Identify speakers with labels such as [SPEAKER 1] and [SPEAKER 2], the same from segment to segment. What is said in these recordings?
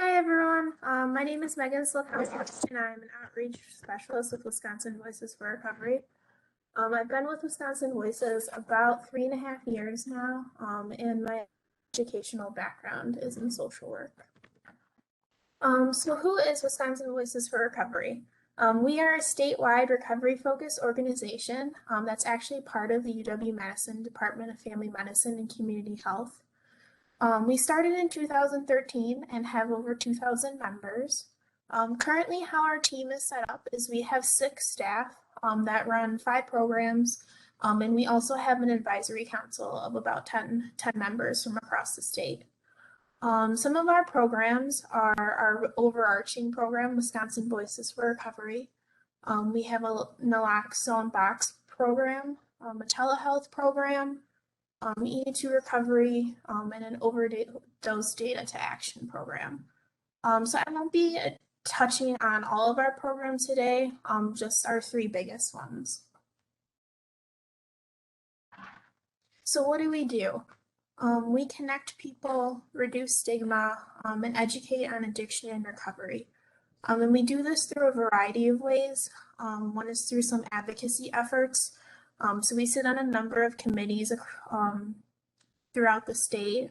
[SPEAKER 1] Hi everyone, my name is Meagan Sulikowski and I'm an outreach specialist with Wisconsin Voices for Recovery. I've been with Wisconsin Voices about 3.5 years now, and my educational background is in social work. So who is Wisconsin Voices for Recovery? We are a statewide recovery-focused organization that's actually part of the UW-Madison Department of Family Medicine and Community Health. We started in 2013 and have over 2,000 members. Currently, how our team is set up is we have 6 staff that run 5 programs, and we also have an advisory council of about 10 members from across the state. Some of our programs are our overarching program, Wisconsin Voices for Recovery. We have a Naloxone Box program, a telehealth program, EDT Recovery, and an overdose data to action program. So I won't be touching on all of our programs today, just our 3 biggest ones. So what do? We connect people, reduce stigma, and educate on addiction and recovery. And we do this through a variety of ways. One is through some advocacy efforts. So we sit on a number of committees throughout the state.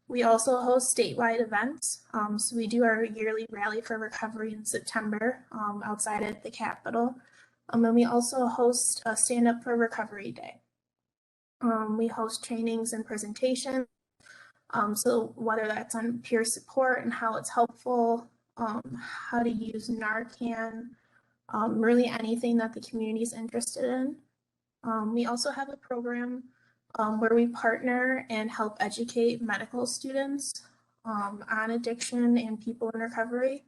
[SPEAKER 1] We also host statewide events. So we do our yearly rally for recovery in September outside at the Capitol. And we also host a Stand Up for Recovery Day. We host trainings and presentations. So whether that's on peer support and how it's helpful, how to use Narcan, really anything that the community is interested in. We also have a program where we partner and help educate medical students on addiction and people in recovery.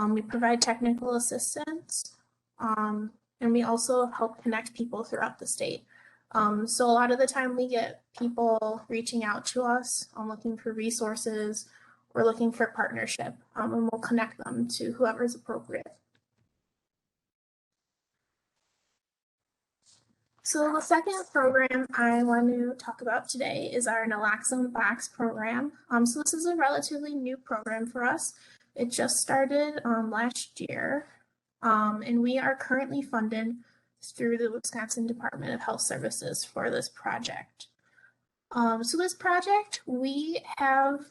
[SPEAKER 1] We provide technical assistance, and we also help connect people throughout the state. So a lot of the time we get people reaching out to us looking for resources or looking for partnership, and we'll connect them to whoever's appropriate. So the second program I want to talk about today is our Naloxone Box program. So this is a relatively new program for us. It just started last year, and we are currently funded through the Wisconsin Department of Health Services for this project. So this project, we have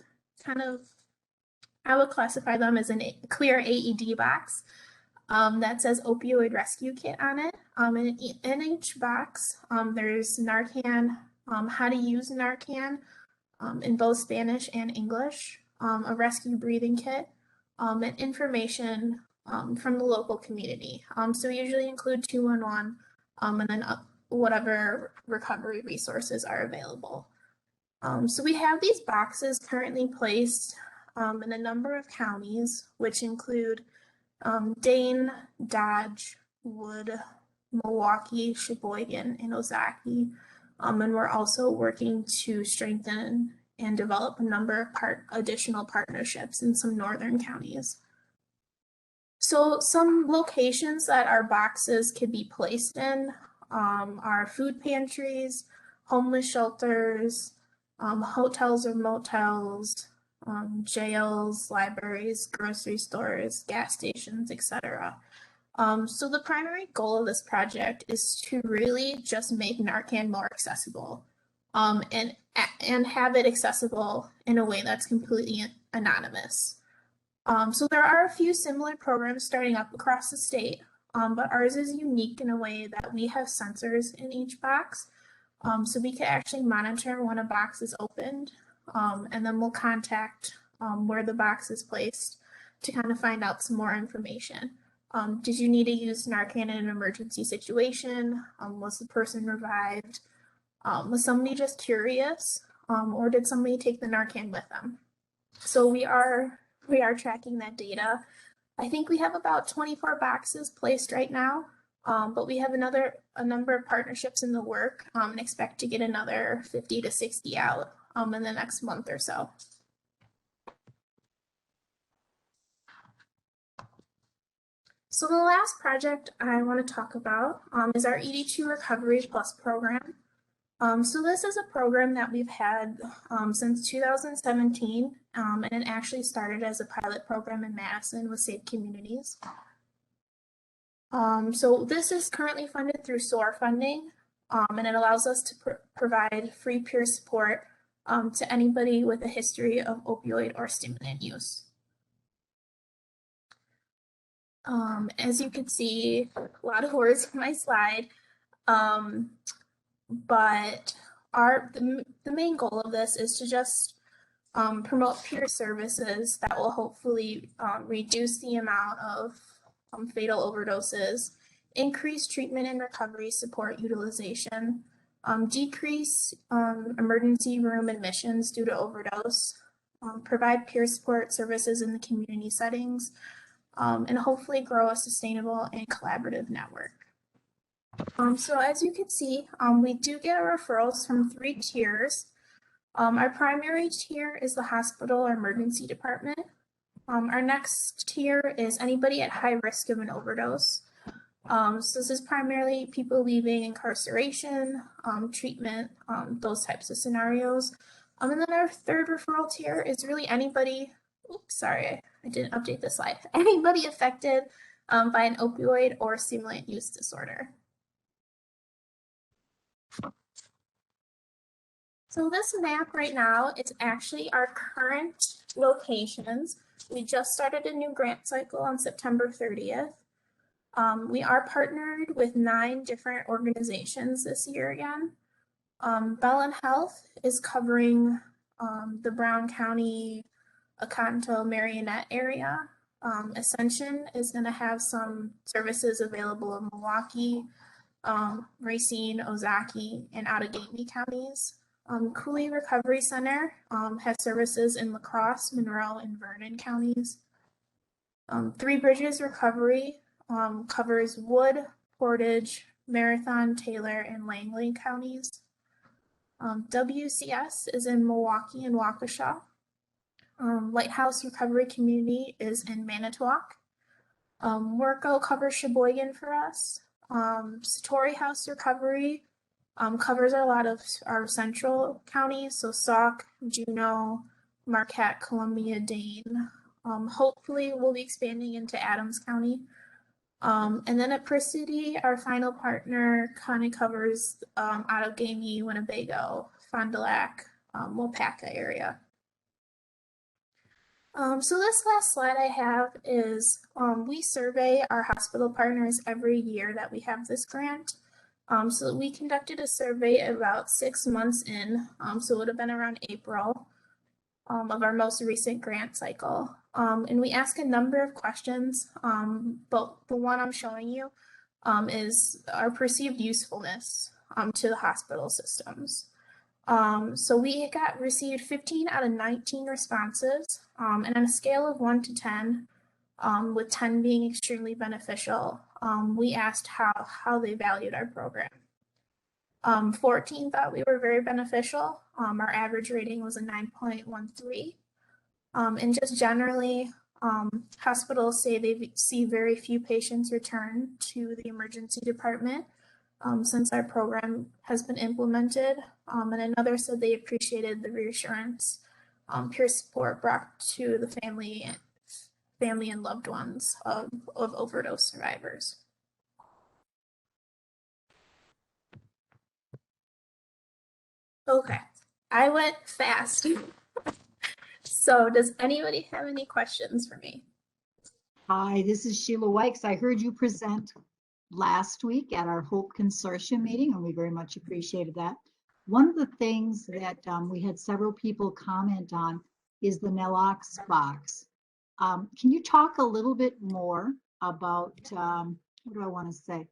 [SPEAKER 1] I would classify them as a clear AED box that says opioid rescue kit on it. In each box, there's Narcan, how to use Narcan in both Spanish and English, a rescue breathing kit, and information from the local community. So we usually include 211 and then whatever recovery resources are available. So we have these boxes currently placed in a number of counties, which include Dane, Dodge, Wood, Milwaukee, Sheboygan, and Ozaukee. And we're also working to strengthen and develop a number of additional partnerships in some northern counties. So some locations that our boxes could be placed in are food pantries, homeless shelters, hotels or motels, jails, libraries, grocery stores, gas stations, etc. So the primary goal of this project is to really just make Narcan more accessible and have it accessible in a way that's completely anonymous. So there are a few similar programs starting up across the state, but ours is unique in a way that we have sensors in each box. So we can actually monitor when a box is opened, and then we'll contact where the box is placed to kind of find out some more information. Did you need to use Narcan in an emergency situation? Was the person revived? Was somebody just curious? Or did somebody take the Narcan with them? So we are tracking that data. I think we have about 24 boxes placed right now, but we have a number of partnerships in the work and expect to get another 50 to 60 out in the next month or so. So the last project I want to talk about is our EDT Recovery Plus program. So this is a program that we've had since 2017, and it actually started as a pilot program in Madison with Safe Communities. So this is currently funded through SOAR funding, and it allows us to provide free peer support to anybody with a history of opioid or stimulant use. As you can see, a lot of words in my slide, but the main goal of this is to just promote peer services that will hopefully reduce the amount of fatal overdoses, increase treatment and recovery support utilization, decrease emergency room admissions due to overdose, provide peer support services in the community settings, and hopefully grow a sustainable and collaborative network. So as you can see, we do get referrals from 3 tiers. Our primary tier is the hospital or emergency department. Our next tier is anybody at high risk of an overdose. So this is primarily people leaving incarceration, treatment, those types of scenarios. And then our third referral tier is really anybody, oops, sorry, I didn't update the slide. Anybody affected by an opioid or stimulant use disorder. So this map right now, it's actually our current locations. We just started a new grant cycle on September 30th. We are partnered with 9 different organizations this year again. Bellin Health is covering the Brown County, Oconto, Marionette area. Ascension is going to have some services available in Milwaukee, Racine, Ozaukee, and Outagamie counties. Cooley Recovery Center has services in La Crosse, Monroe, and Vernon counties. Three Bridges Recovery covers Wood, Portage, Marathon, Taylor, and Langley counties. WCS is in Milwaukee and Waukesha. Lighthouse Recovery Community is in Manitowoc. Worko covers Sheboygan for us. Satori House Recovery covers a lot of our central counties, so Sauk, Juneau, Marquette, Columbia, Dane. Hopefully we'll be expanding into Adams County. And then at City, our final partner kind of covers Outagamie, Winnebago, Fond du Lac, Wapaka area. So this last slide I have is we survey our hospital partners every year that we have this grant. So we conducted a survey about 6 months in, so it would have been around April of our most recent grant cycle. And we ask a number of questions, but the one I'm showing you is our perceived usefulness to the hospital systems. So we received 15 out of 19 responses, and on a scale of 1 to 10, with 10 being extremely beneficial, we asked how they valued our program. 14 thought we were very beneficial. Our average rating was a 9.13. And just generally, hospitals say they see very few patients return to the emergency department since our program has been implemented. And another said they appreciated the reassurance, peer support brought to the family and loved ones of overdose survivors. Okay, I went fast. So does anybody have any questions for me?
[SPEAKER 2] Hi, this is Sheila Wykes. I heard you present last week at our Hope Consortium meeting, and we very much appreciated that. One of the things that we had several people comment on is the Nalox Box. Can you talk a little bit more about, what do I want to say,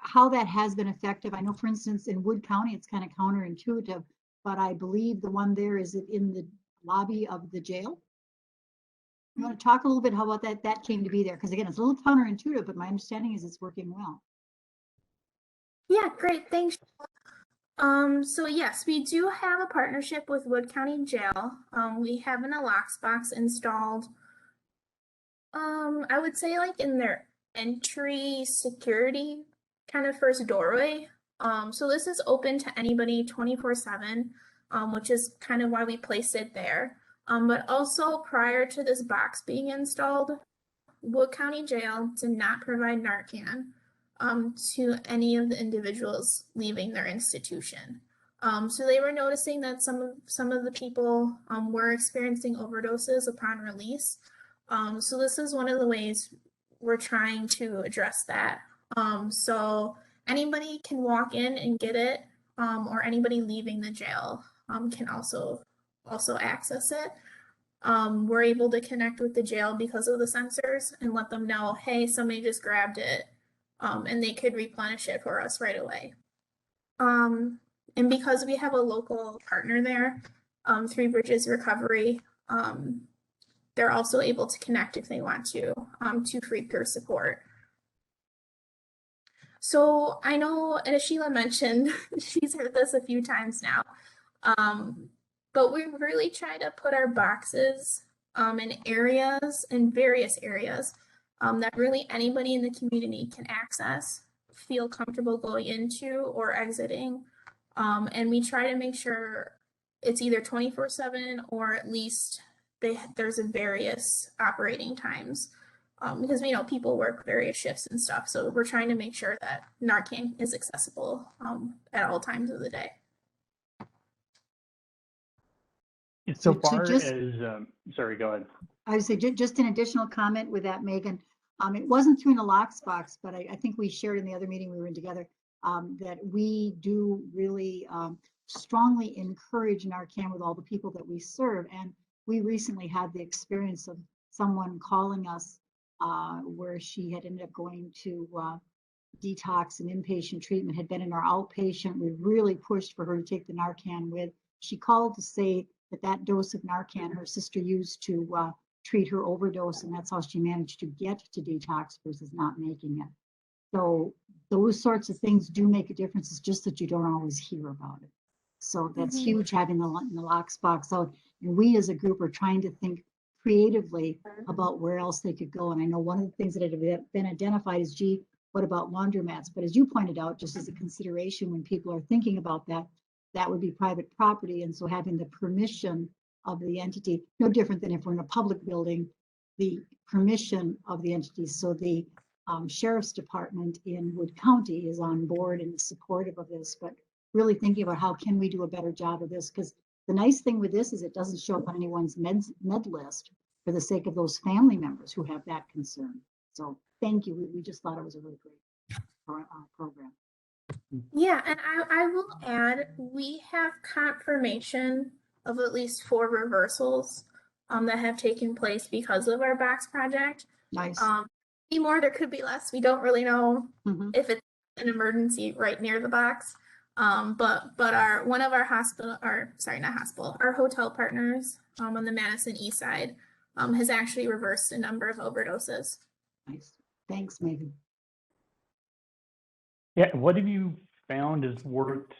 [SPEAKER 2] how that has been effective? I know, for instance, in Wood County, it's kind of counterintuitive, but I believe the one there is in the lobby of the jail. You want to talk a little bit how about that came to be there? Because again, it's a little counterintuitive, but my understanding is it's working well.
[SPEAKER 1] Yeah, great, thanks. So yes, we do have a partnership with Wood County Jail. We have a Nalox Box installed, I would say like in their entry security kind of first doorway. So this is open to anybody 24/7, which is kind of why we placed it there. But also prior to this box being installed, Wood County Jail did not provide Narcan to any of the individuals leaving their institution. So they were noticing that some of the people were experiencing overdoses upon release. So this is one of the ways we're trying to address that. So anybody can walk in and get it, or anybody leaving the jail can also access it. We're able to connect with the jail because of the sensors and let them know, hey, somebody just grabbed it, and they could replenish it for us right away. And because we have a local partner there, Three Bridges Recovery, they're also able to connect if they want to free peer support. So I know, as Sheila mentioned, she's heard this a few times now, but we really try to put our boxes in various areas that really anybody in the community can access, feel comfortable going into or exiting. And we try to make sure it's either 24/7 or at least there's various operating times. Because we know people work various shifts and stuff. So we're trying to make sure that Narcan is accessible at all times of the day.
[SPEAKER 3] So far as, sorry, go ahead.
[SPEAKER 2] I would say just an additional comment with that, Megan. It wasn't through Nalox Box, but I think we shared in the other meeting we were in together that we do really strongly encourage Narcan with all the people that we serve. And we recently had the experience of someone calling us where she had ended up going to detox and inpatient treatment, had been in our outpatient. We really pushed for her to take the Narcan with. She called to say that dose of Narcan her sister used to treat her overdose, and that's how she managed to get to detox versus not making it. So those sorts of things do make a difference. It's just that you don't always hear about it. So that's huge, having the Nalox Box out. And we as a group are trying to think creatively about where else they could go. And I know one of the things that had been identified is, gee, what about laundromats? But as you pointed out, just as a consideration when people are thinking about that, that would be private property. And so having the permission of the entity, no different than if we're in a public building, the permission of the entity. So the sheriff's department in Wood County is on board and is supportive of this, but really thinking about how can we do a better job of this? Because the nice thing with this is it doesn't show up on anyone's med list for the sake of those family members who have that concern. So thank you. We just thought it was a really great program.
[SPEAKER 1] Yeah, and I will add, we have confirmation of at least 4 reversals that have taken place because of our box project.
[SPEAKER 2] Nice.
[SPEAKER 1] Be more, there could be less. We don't really know if it's an emergency right near the box. But our hotel partners on the Madison East Side has actually reversed a number of overdoses.
[SPEAKER 2] Nice. Thanks, Meagan.
[SPEAKER 3] Yeah, what have you found has worked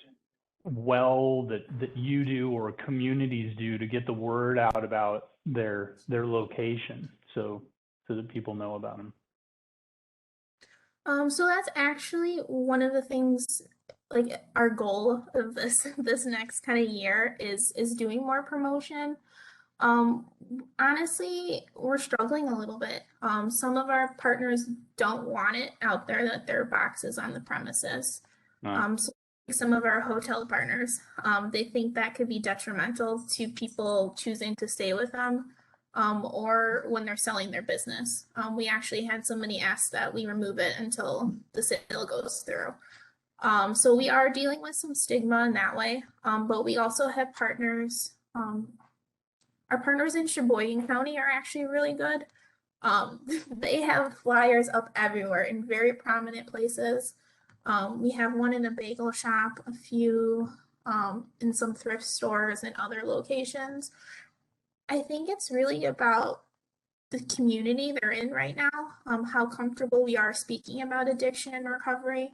[SPEAKER 3] well that you do or communities do to get the word out about their location so that people know about them?
[SPEAKER 1] So that's actually one of the things, like our goal of this next kind of year is doing more promotion. Honestly, we're struggling a little bit. Some of our partners don't want it out there that their box is on the premises. So some of our hotel partners, they think that could be detrimental to people choosing to stay with them, or when they're selling their business. We actually had somebody ask that we remove it until the sale goes through. So we are dealing with some stigma in that way, but we also have partners. Our partners in Sheboygan County are actually really good. They have flyers up everywhere in very prominent places. We have one in a bagel shop, a few in some thrift stores and other locations. I think it's really about the community they're in right now, how comfortable we are speaking about addiction and recovery.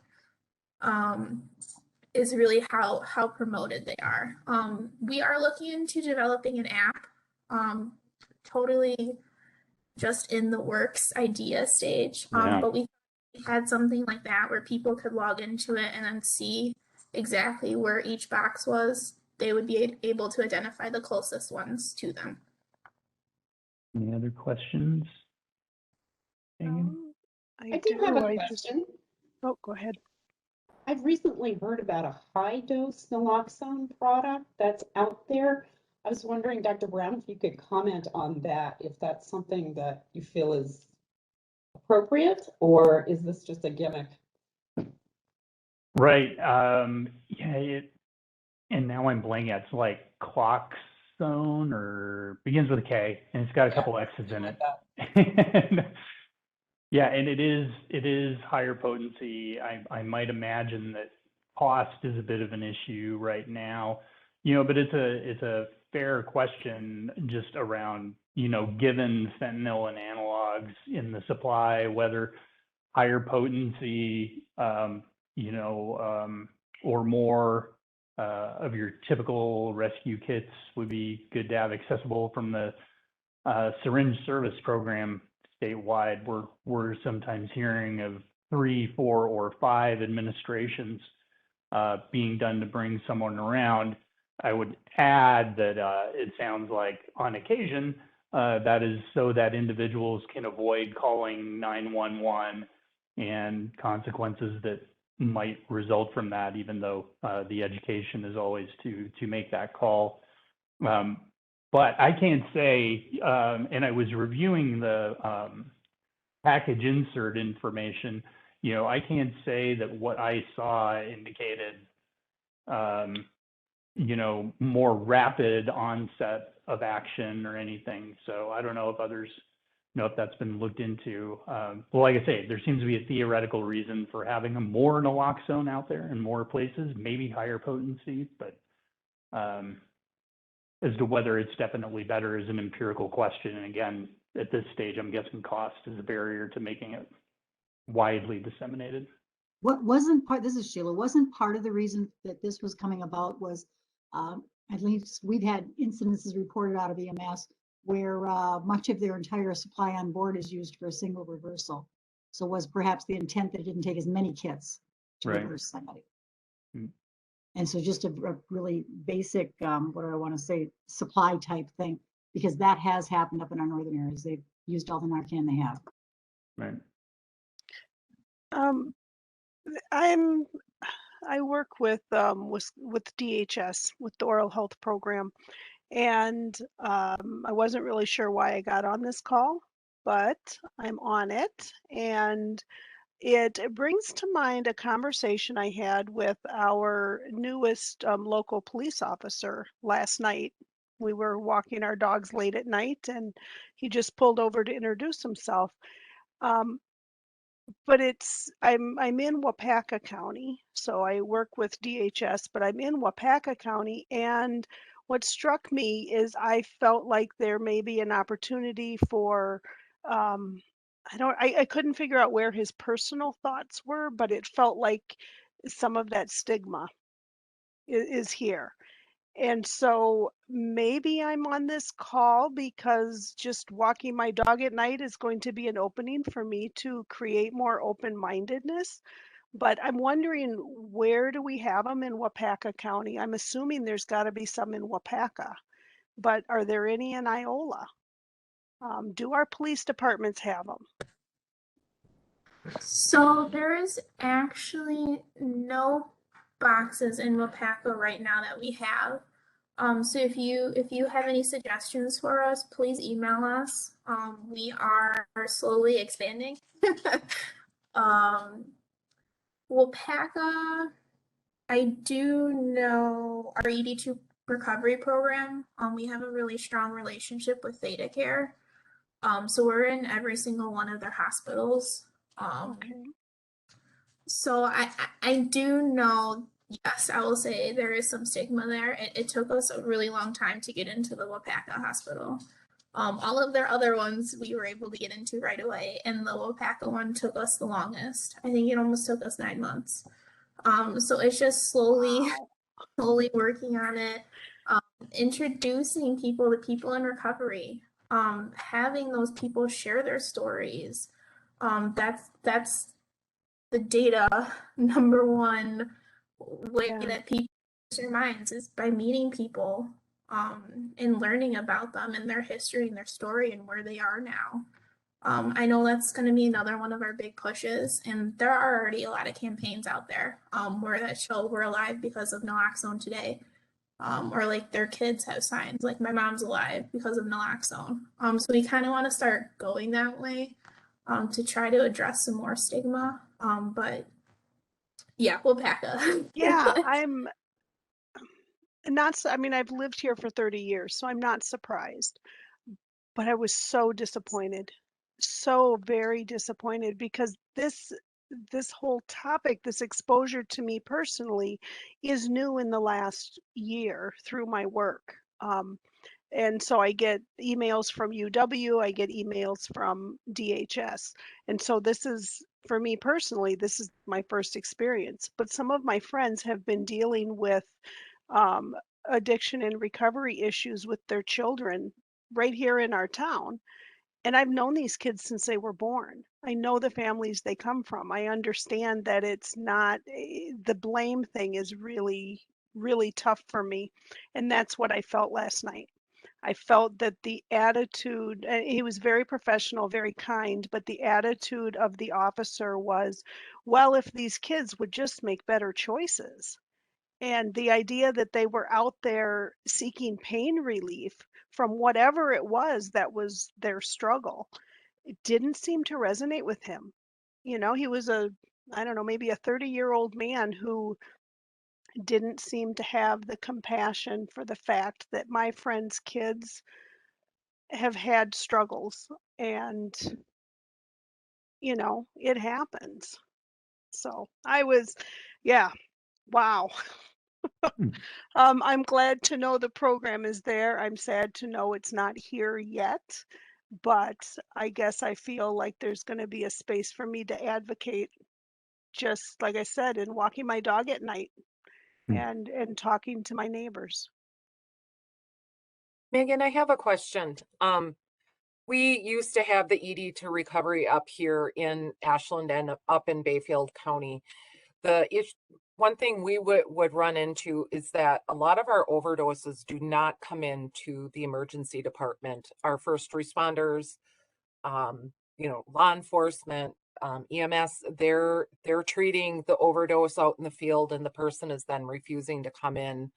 [SPEAKER 1] Is really how promoted they are. We are looking into developing an app, totally just in the works idea stage. But we had something like that where people could log into it and then see exactly where each box was. They would be able to identify the closest ones to them.
[SPEAKER 3] Any other questions? Meagan?
[SPEAKER 4] I do have a question.
[SPEAKER 5] Oh, go ahead.
[SPEAKER 4] I've recently heard about a high-dose naloxone product that's out there. I was wondering, Dr. Brown, if you could comment on that, if that's something that you feel is appropriate, or is this just a gimmick?
[SPEAKER 3] Right. Yeah, and now I'm blanking. It's like Cloxone, or begins with a K, and it's got a couple X's in it. Yeah, and it is higher potency. I might imagine that cost is a bit of an issue right now, but it's a fair question just around, given fentanyl and analogs in the supply, whether higher potency, or more of your typical rescue kits would be good to have accessible from the syringe service program statewide. We're sometimes hearing of 3, 4, or 5 administrations being done to bring someone around. I would add that it sounds like on occasion that is so that individuals can avoid calling 911 and consequences that might result from that, even though the education is always to make that call. But I can't say, and I was reviewing the package insert information, I can't say that what I saw indicated, more rapid onset of action or anything. So I don't know if others know if that's been looked into. Well, like I say, there seems to be a theoretical reason for having a more naloxone out there in more places, maybe higher potency, but as to whether it's definitely better is an empirical question. And again, at this stage, I'm guessing cost is a barrier to making it widely disseminated.
[SPEAKER 2] What wasn't part, this is Sheila, wasn't part of the reason that this was coming about was, at least we've had incidences reported out of EMS where much of their entire supply on board is used for a single reversal. So was perhaps the intent that it didn't take as many kits to reverse somebody. And so just a really basic, what do I want to say, supply type thing, because that has happened up in our northern areas. They've used all the Narcan they have.
[SPEAKER 3] Right.
[SPEAKER 5] I work with DHS, with the oral health program, and I wasn't really sure why I got on this call, but I'm on it, and it brings to mind a conversation I had with our newest local police officer last night. We were walking our dogs late at night, and he just pulled over to introduce himself. But I'm in Wapaka County, so I work with DHS, but I'm in Wapaka County, and what struck me is I felt like there may be an opportunity for I couldn't figure out where his personal thoughts were, but it felt like some of that stigma is here. And so maybe I'm on this call because just walking my dog at night is going to be an opening for me to create more open-mindedness. But I'm wondering, where do we have them in Wapaka County? I'm assuming there's got to be some in Wapaka, but are there any in Iola? Do our police departments have them?
[SPEAKER 1] So there is actually no boxes in Wapaka right now that we have. So if you have any suggestions for us, please email us. We are slowly expanding. Wapaka, I do know our EDT Recovery Program. We have a really strong relationship with Theta Care. So we're in every single one of their hospitals.
[SPEAKER 5] Okay.
[SPEAKER 1] So I do know, yes, I will say there is some stigma there. It took us a really long time to get into the Wapaka hospital. All of their other ones we were able to get into right away, and the Wapaka one took us the longest. I think it almost took us 9 months. So it's just slowly working on it, introducing people to people in recovery, having those people share their stories. That's the data number one way that people use their minds is by meeting people. and learning about them and their history and their story and where they are now. I know that's going to be another one of our big pushes, and there are already a lot of campaigns out there where that show we're alive because of naloxone today, or like their kids have signs like my mom's alive because of naloxone. So we kind of want to start going that way to try to address some more stigma. But yeah, we'll pack a.
[SPEAKER 5] Yeah, I'm not, I mean, I've lived here for 30 years, so I'm not surprised. But I was so disappointed, so very disappointed, because this whole topic, this exposure to me personally, is new in the last year through my work. And so I get emails from UW, I get emails from DHS. And so this is, for me personally, this is my first experience. But some of my friends have been dealing with um, addiction and recovery issues with their children right here in our town. And I've known these kids since they were born. I know the families they come from. I understand that it's not, the blame thing is really, really tough for me. And that's what I felt last night. I felt that the attitude, he was very professional, very kind, but the attitude of the officer was, well, if these kids would just make better choices. And the idea that they were out there seeking pain relief from whatever it was that was their struggle, it didn't seem to resonate with him. You know, he was I don't know, maybe a 30-year-old man who didn't seem to have the compassion for the fact that my friends' kids have had struggles, and, you know, it happens. So I was, yeah, wow.
[SPEAKER 3] Hmm.
[SPEAKER 5] I'm glad to know the program is there. I'm sad to know it's not here yet, but I guess I feel like there's going to be a space for me to advocate, just like I said, in walking my dog at night
[SPEAKER 3] Hmm.
[SPEAKER 5] and talking to my neighbors.
[SPEAKER 6] Megan, I have a question. We used to have the EDT Recovery up here in Ashland and up in Bayfield County. One thing we would run into is that a lot of our overdoses do not come into the emergency department. Our first responders, law enforcement, EMS, they're treating the overdose out in the field, and the person is then refusing to come in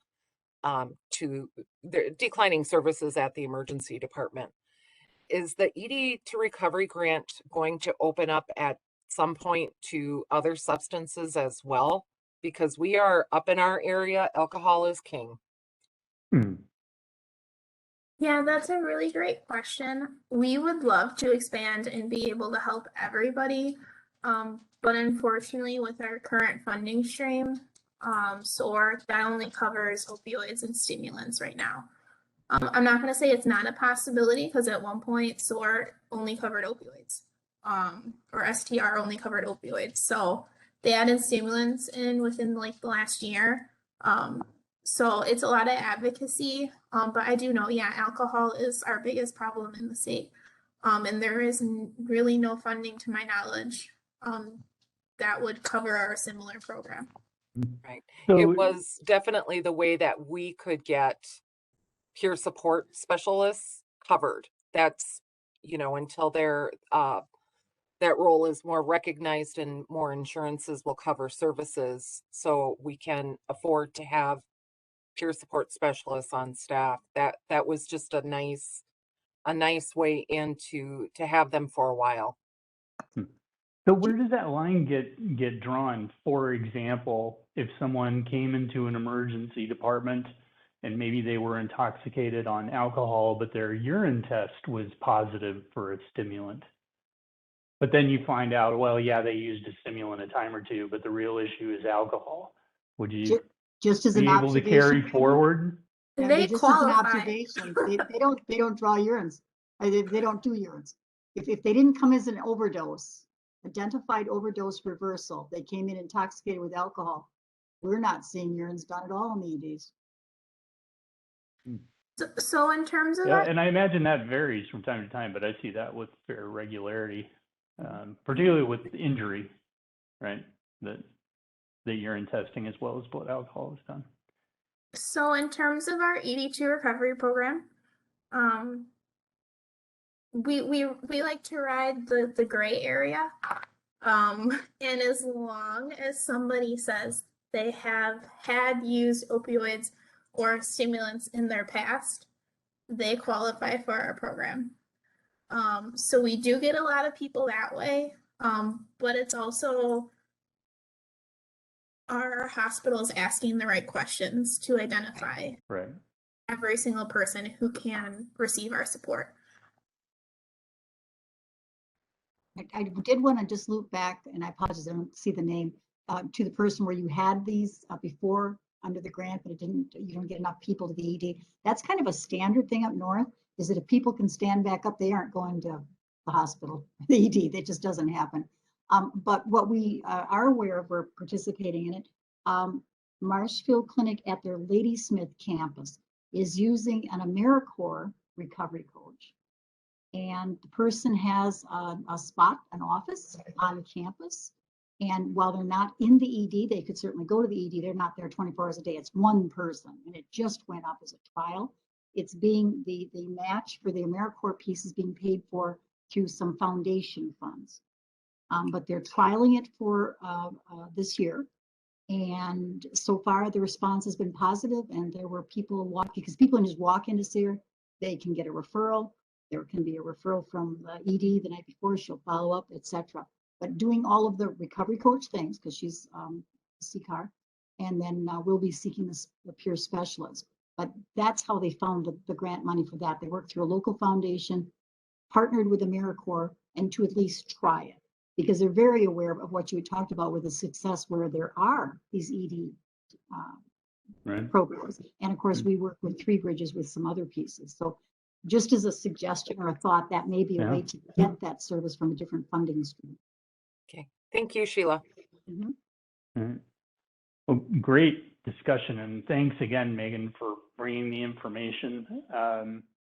[SPEAKER 6] to they're declining services at the emergency department. Is the EDT Recovery Grant going to open up at some point to other substances as well? Because we are up in our area, alcohol is king.
[SPEAKER 3] Hmm.
[SPEAKER 1] Yeah, that's a really great question. We would love to expand and be able to help everybody, but unfortunately, with our current funding stream, SOAR, that only covers opioids and stimulants right now. I'm not going to say it's not a possibility, because at one point SOAR only covered opioids, or STR only covered opioids. So they added stimulants in within like the last year. So it's a lot of advocacy, but I do know, yeah, alcohol is our biggest problem in the state. And there is really no funding, to my knowledge, that would cover our similar program.
[SPEAKER 6] Right.
[SPEAKER 3] So
[SPEAKER 6] It was definitely the way that we could get peer support specialists covered. That's, until that role is more recognized and more insurances will cover services, so we can afford to have peer support specialists on staff. That was just a nice way into to have them for a while.
[SPEAKER 3] So where does that line get drawn? For example, if someone came into an emergency department and maybe they were intoxicated on alcohol, but their urine test was positive for a stimulant. But then you find out, well, yeah, they used a stimulant a time or two, but the real issue is alcohol. Would you
[SPEAKER 2] Just as
[SPEAKER 3] be
[SPEAKER 2] an
[SPEAKER 3] able to carry
[SPEAKER 2] observation.
[SPEAKER 3] forward?
[SPEAKER 2] Yeah,
[SPEAKER 1] They
[SPEAKER 2] just as an
[SPEAKER 1] qualify.
[SPEAKER 2] observation, they don't draw urines. They don't do urines. If they didn't come as an overdose, identified overdose reversal, they came in intoxicated with alcohol, we're not seeing urines done at all in the EDs.
[SPEAKER 1] So in terms of
[SPEAKER 3] Yeah,
[SPEAKER 1] that,
[SPEAKER 3] and I imagine that varies from time to time, but I see that with fair regularity, particularly with injury, right? That the urine testing as well as blood alcohol is done.
[SPEAKER 1] So in terms of our EDT recovery program, we like to ride the gray area. And as long as somebody says they have had used opioids or stimulants in their past, they qualify for our program. So we do get a lot of people that way, but it's also our hospitals asking the right questions to identify
[SPEAKER 3] Right.
[SPEAKER 1] every single person who can receive our support.
[SPEAKER 2] I did want to just loop back, and I apologize, I don't see the name, to the person where you had these before under the grant, but you don't get enough people to the ED. That's kind of a standard thing up north, is that if people can stand back up, they aren't going to the hospital, the ED. That just doesn't happen. But what we are aware of, we're participating in it. Marshfield Clinic at their Ladysmith campus is using an AmeriCorps recovery coach. And the person has a spot, an office on campus. And while they're not in the ED, they could certainly go to the ED. They're not there 24 hours a day. It's one person, and it just went up as a trial. It's being the match for the AmeriCorps piece is being paid for through some foundation funds. But they're trialing it for this year. And so far the response has been positive, and there were people because people can just walk into SEER, they can get a referral. There can be a referral from the ED the night before, she'll follow up, etc. But doing all of the recovery coach things, because she's a CCAR, and then we'll be seeking the peer specialist. But that's how they found the grant money for that. They worked through a local foundation, partnered with AmeriCorps, and to at least try it, because they're very aware of what you had talked about with the success where there are these ED
[SPEAKER 3] Right.
[SPEAKER 2] programs. And of course, we work with Three Bridges with some other pieces. So just as a suggestion or a thought, that may be a way to get that service from a different funding stream.
[SPEAKER 6] Okay, thank you, Sheila.
[SPEAKER 2] Mhm.
[SPEAKER 3] All right. Well, great discussion, and thanks again, Meagan, for bringing the information.